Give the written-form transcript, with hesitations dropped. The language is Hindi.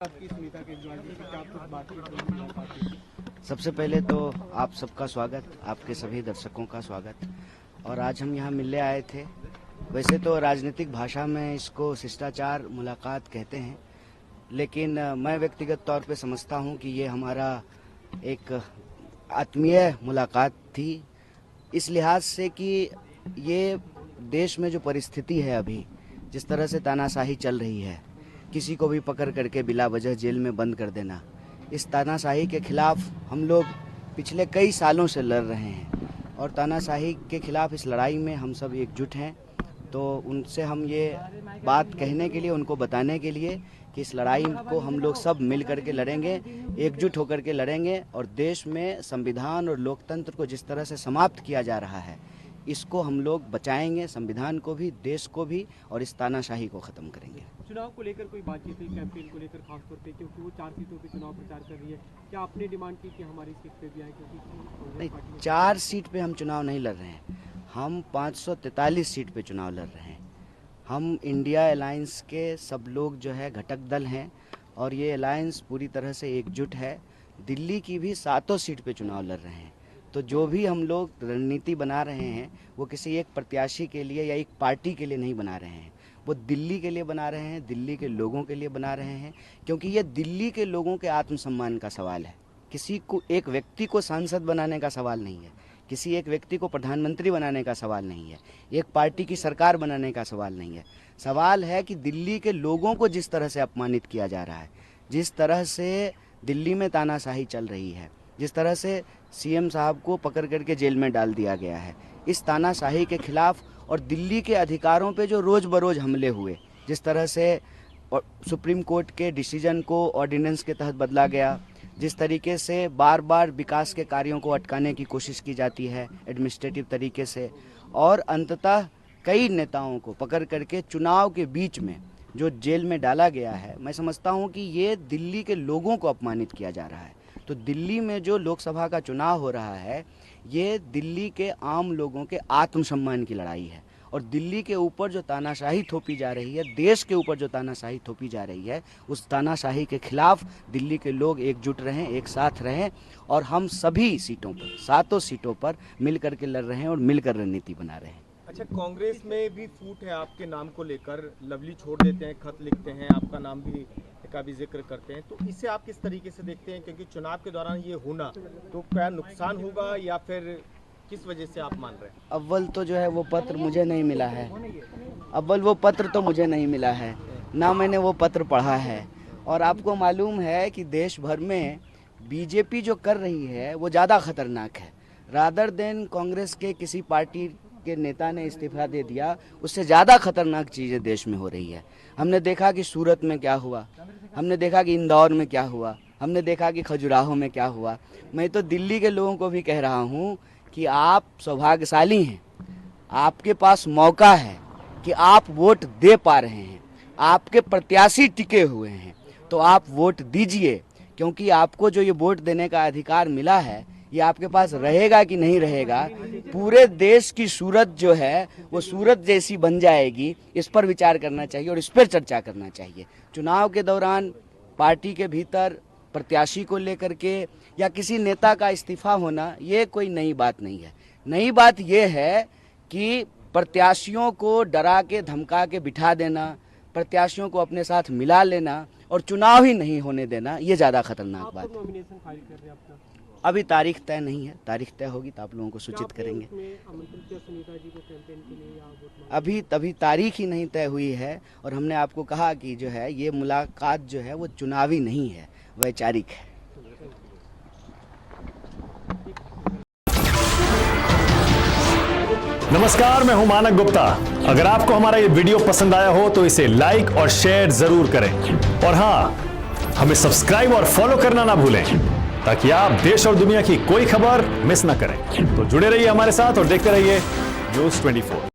आपकी सुनीता केजरीवाल जी की क्या कुछ बातचीत? सबसे पहले तो आप सबका स्वागत, आपके सभी दर्शकों का स्वागत। और आज हम यहाँ मिलने आए थे। वैसे तो राजनीतिक भाषा में इसको शिष्टाचार मुलाकात कहते हैं, लेकिन मैं व्यक्तिगत तौर पे समझता हूँ कि ये हमारा एक आत्मीय मुलाकात थी, इस लिहाज से कि ये देश में जो परिस्थिति है अभी, जिस तरह से तानाशाही चल रही है, किसी को भी पकड़ करके बिला वजह जेल में बंद कर देना, इस तानाशाही के खिलाफ हम लोग पिछले कई सालों से लड़ रहे हैं और तानाशाही के खिलाफ इस लड़ाई में हम सब एकजुट हैं। तो उनसे हम ये बात कहने के लिए, उनको बताने के लिए कि इस लड़ाई को हम लोग सब मिल करके लड़ेंगे, एकजुट होकर के लड़ेंगे और देश में संविधान और लोकतंत्र को जिस तरह से समाप्त किया जा रहा है, इसको हम लोग बचाएंगे, संविधान को भी, देश को भी, और इस तानाशाही को ख़त्म करेंगे। चुनाव को लेकर कोई बातचीत हुई, कैंपेन को लेकर खासतौर पे, क्योंकि वो 4 सीटों पे चुनाव प्रचार कर रही है, क्या आपने डिमांड की कि हमारी सीट पे भी आए? क्योंकि नहीं, 4 सीट पे हम चुनाव नहीं लड़ रहे हैं, हम 543 सीट पे चुनाव लड़ रहे हैं। हम इंडिया अलायंस के सब लोग जो है घटक दल हैं और ये अलायंस पूरी तरह से एकजुट है। दिल्ली की भी 7 सीट पे चुनाव लड़ रहे हैं। तो जो भी हम लोग रणनीति बना रहे हैं वो किसी एक प्रत्याशी के लिए या एक पार्टी के लिए नहीं बना रहे हैं, वो दिल्ली के लिए बना रहे हैं, दिल्ली के लोगों के लिए बना रहे हैं, क्योंकि ये दिल्ली के लोगों के आत्मसम्मान का सवाल है। किसी को, एक व्यक्ति को सांसद बनाने का सवाल नहीं है, किसी एक व्यक्ति को प्रधानमंत्री बनाने का सवाल नहीं है, एक पार्टी की सरकार बनाने का सवाल नहीं है। सवाल है कि दिल्ली के लोगों को जिस तरह से अपमानित किया जा रहा है, जिस तरह से दिल्ली में तानाशाही चल रही है, जिस तरह से सीएम साहब को पकड़ करके जेल में डाल दिया गया है, इस तानाशाही के खिलाफ और दिल्ली के अधिकारों पे जो रोज़ बरोज़ हमले हुए, जिस तरह से सुप्रीम कोर्ट के डिसीजन को ऑर्डिनेंस के तहत बदला गया, जिस तरीके से बार बार विकास के कार्यों को अटकाने की कोशिश की जाती है एडमिनिस्ट्रेटिव तरीके से, और अंततः कई नेताओं को पकड़ करके चुनाव के बीच में जो जेल में डाला गया है, मैं समझता हूँ कि ये दिल्ली के लोगों को अपमानित किया जा रहा है। तो दिल्ली में जो लोकसभा का चुनाव हो रहा है, ये दिल्ली के आम लोगों के आत्मसम्मान की लड़ाई है और दिल्ली के ऊपर जो तानाशाही थोपी जा रही है, देश के ऊपर जो तानाशाही थोपी जा रही है, उस तानाशाही के खिलाफ दिल्ली के लोग एकजुट रहें, एक साथ रहें और हम सभी सीटों पर, 7 सीटों पर मिल करके लड़ रहे हैं और मिलकर रणनीति बना रहे हैं। अच्छा, कांग्रेस में भी फूट है आपके नाम को लेकर, लवली छोड़ देते हैं, खत लिखते हैं, आपका नाम भी का भी जिक्र करते हैं, तो इसे आप किस तरीके से देखते हैं? क्योंकि चुनाव के दौरान ये होना तो क्या नुकसान होगा या फिर किस वजह से आप मान रहे हैं? अव्वल तो जो है वो पत्र मुझे नहीं मिला है, अव्वल वो पत्र तो मुझे नहीं मिला है, ना मैंने वो पत्र पढ़ा है। और आपको मालूम है कि देश भर में बीजेपी जो कर रही है वो ज़्यादा खतरनाक है। रादर देन कांग्रेस के किसी पार्टी के नेता ने इस्तीफा दे दिया, उससे ज़्यादा खतरनाक चीज़ें देश में हो रही है। हमने देखा कि सूरत में क्या हुआ, हमने देखा कि इंदौर में क्या हुआ, हमने देखा कि खजुराहो में क्या हुआ। मैं तो दिल्ली के लोगों को भी कह रहा हूँ कि आप सौभाग्यशाली हैं, आपके पास मौका है कि आप वोट दे पा रहे हैं, आपके प्रत्याशी टिके हुए हैं, तो आप वोट दीजिए, क्योंकि आपको जो ये वोट देने का अधिकार मिला है ये आपके पास रहेगा कि नहीं रहेगा, पूरे देश की सूरत जो है वो सूरत जैसी बन जाएगी, इस पर विचार करना चाहिए और इस पर चर्चा करना चाहिए। चुनाव के दौरान पार्टी के भीतर प्रत्याशी को लेकर के या किसी नेता का इस्तीफा होना ये कोई नई बात नहीं है। नई बात ये है कि प्रत्याशियों को डरा के धमका के बिठा देना, प्रत्याशियों को अपने साथ मिला लेना और चुनाव ही नहीं होने देना, ये ज़्यादा खतरनाक बात है। नॉमिनेशन फाइल कर रहे हैं आपका? अभी तारीख तय नहीं है, तारीख तय होगी तो आप लोगों को सूचित करेंगे। सुनीता जी को कैंपेन के लिए या वोट अभी तभी तारीख ही नहीं तय हुई है और हमने आपको कहा कि जो है ये मुलाकात जो है वो चुनावी नहीं है, वैचारिक है। नमस्कार, मैं हूं मानक गुप्ता। अगर आपको हमारा ये वीडियो पसंद आया हो तो इसे लाइक और शेयर जरूर करें और हाँ, हमें सब्सक्राइब और फॉलो करना ना भूलें ताकि आप देश और दुनिया की कोई खबर मिस ना करें। तो जुड़े रहिए हमारे साथ और देखते रहिए न्यूज़ 24।